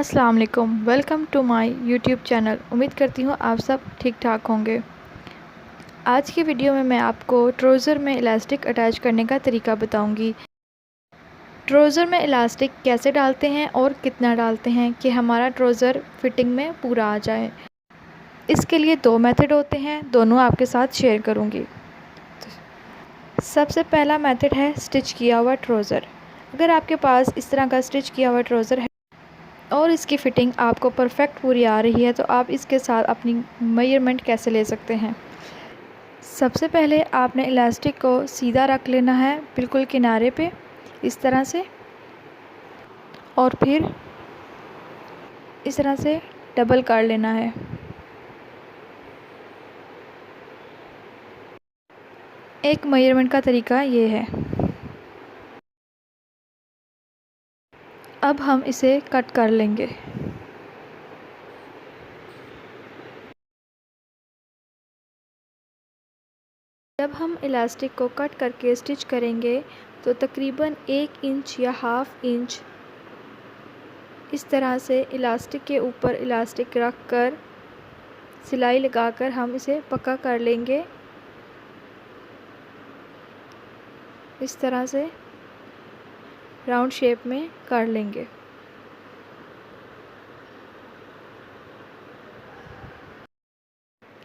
अस्सलाम वालेकुम। Welcome to my YouTube channel. उम्मीद करती हूँ आप सब ठीक ठाक होंगे। आज की वीडियो में मैं आपको ट्राउज़र में इलास्टिक अटैच करने का तरीका बताऊंगी। ट्राउज़र में इलास्टिक कैसे डालते हैं और कितना डालते हैं कि हमारा ट्राउज़र फिटिंग में पूरा आ जाए। इसके लिए दो मेथड होते हैं, दोनों आपके साथ शेयर करूँगी। सबसे पहला मेथड है स्टिच किया हुआ ट्राउज़र। अगर आपके पास इस तरह का स्टिच किया हुआ ट्राउज़र है और इसकी फ़िटिंग आपको परफेक्ट पूरी आ रही है तो आप इसके साथ अपनी मेजरमेंट कैसे ले सकते हैं। सबसे पहले आपने इलास्टिक को सीधा रख लेना है, बिल्कुल किनारे पे इस तरह से, और फिर इस तरह से डबल कर लेना है। एक मेजरमेंट का तरीका ये है। अब हम इसे कट कर लेंगे। जब हम इलास्टिक को कट करके स्टिच करेंगे तो तकरीबन 1 इंच या हाफ़ इंच इस तरह से इलास्टिक के ऊपर इलास्टिक रख कर सिलाई लगाकर हम इसे पक्का कर लेंगे। इस तरह से राउंड शेप में कर लेंगे।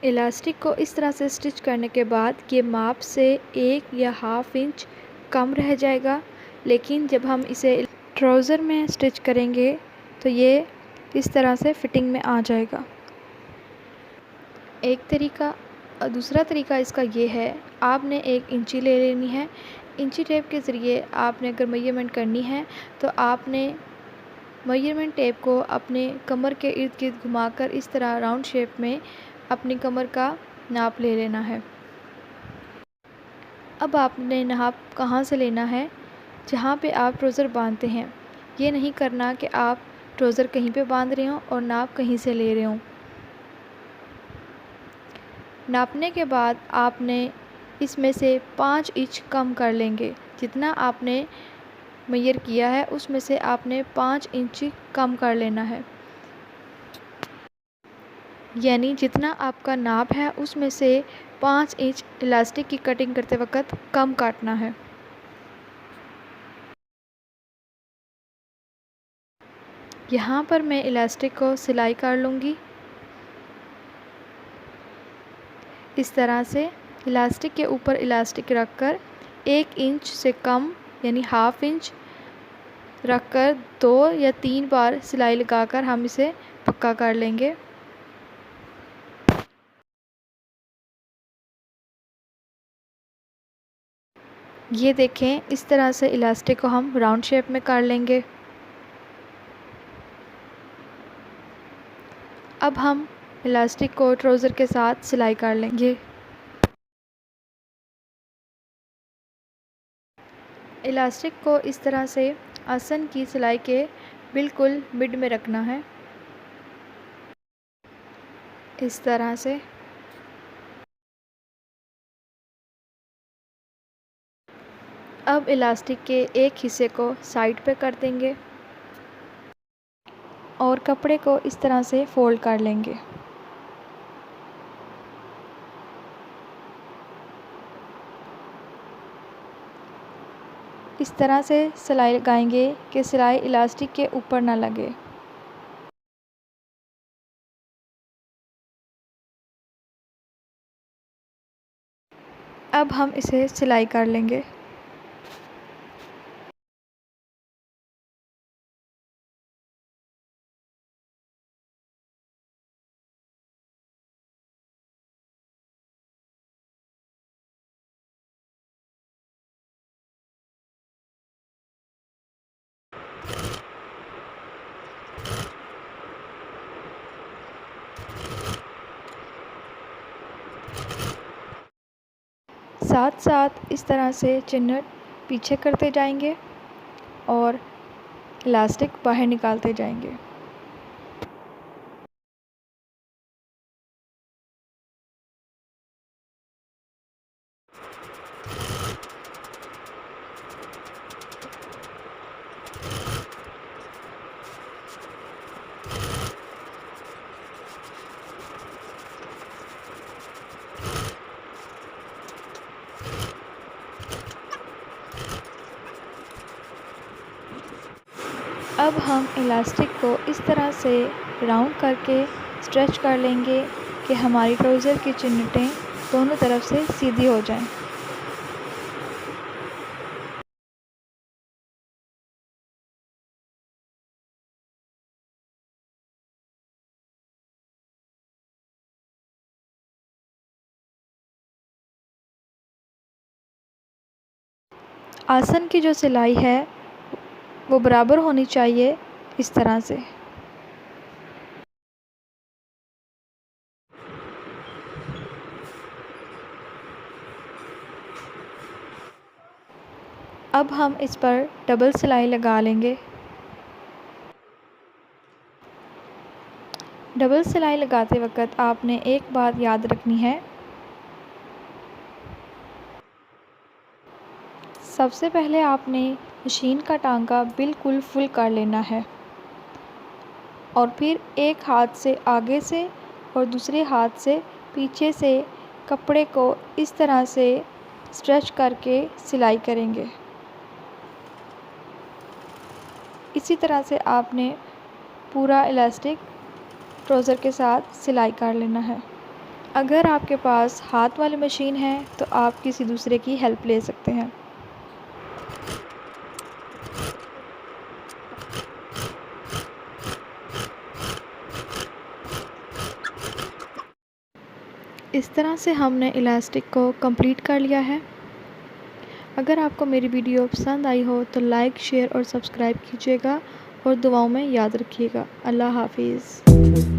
इलास्टिक को इस तरह से स्टिच करने के बाद ये माप से 1 या हाफ़ इंच कम रह जाएगा, लेकिन जब हम इसे ट्राउज़र में स्टिच करेंगे तो ये इस तरह से फिटिंग में आ जाएगा। एक तरीका। दूसरा तरीका इसका ये है, आपने एक इंची ले लेनी है। इंची टेप के ज़रिए आपने अगर मेजरमेंट करनी है तो आपने मेजरमेंट टेप को अपने कमर के इर्द गिर्द घुमाकर इस तरह राउंड शेप में अपनी कमर का नाप ले लेना है। अब आपने नाप कहाँ से लेना है? जहाँ पे आप ट्राउज़र बांधते हैं। ये नहीं करना कि आप ट्राउज़र कहीं पे बांध रहे हों और नाप कहीं से ले रहे हों। नापने के बाद आपने इसमें से 5 इंच कम कर लेंगे। जितना आपने मेजर किया है उसमें से आपने 5 इंच कम कर लेना है। यानी जितना आपका नाप है उसमें से 5 इंच इलास्टिक की कटिंग करते वक्त कम काटना है। यहाँ पर मैं इलास्टिक को सिलाई कर लूँगी। इस तरह से इलास्टिक के ऊपर इलास्टिक रखकर 1 इंच से कम यानी हाफ़ इंच रखकर 2 या 3 बार सिलाई लगाकर हम इसे पक्का कर लेंगे। ये देखें, इस तरह से इलास्टिक को हम राउंड शेप में कर लेंगे। अब हम इलास्टिक को ट्राउज़र के साथ सिलाई कर लेंगे। इलास्टिक को इस तरह से आसन की सिलाई के बिल्कुल मिड में रखना है, इस तरह से। अब इलास्टिक के एक हिस्से को साइड पे कर देंगे और कपड़े को इस तरह से फोल्ड कर लेंगे। इस तरह से सिलाई लगाएंगे कि सिलाई इलास्टिक के ऊपर ना लगे। अब हम इसे सिलाई कर लेंगे। साथ साथ इस तरह से चिन्हट पीछे करते जाएंगे और इलास्टिक बाहर निकालते जाएंगे। अब हम इलास्टिक को इस तरह से राउंड करके स्ट्रेच कर लेंगे कि हमारी ट्राउज़र की चुन्नटें दोनों तरफ से सीधी हो जाएं। आसन की जो सिलाई है वो बराबर होनी चाहिए, इस तरह से। अब हम इस पर डबल सिलाई लगा लेंगे। डबल सिलाई लगाते वक्त आपने एक बात याद रखनी है, सबसे पहले आपने मशीन का टांका बिल्कुल फुल कर लेना है और फिर एक हाथ से आगे से और दूसरे हाथ से पीछे से कपड़े को इस तरह से स्ट्रेच करके सिलाई करेंगे। इसी तरह से आपने पूरा इलास्टिक ट्राउज़र के साथ सिलाई कर लेना है। अगर आपके पास हाथ वाली मशीन है तो आप किसी दूसरे की हेल्प ले सकते हैं। इस तरह से हमने इलास्टिक को कंप्लीट कर लिया है। अगर आपको मेरी वीडियो पसंद आई हो तो लाइक, शेयर और सब्सक्राइब कीजिएगा और दुआओं में याद रखिएगा। अल्लाह हाफिज़।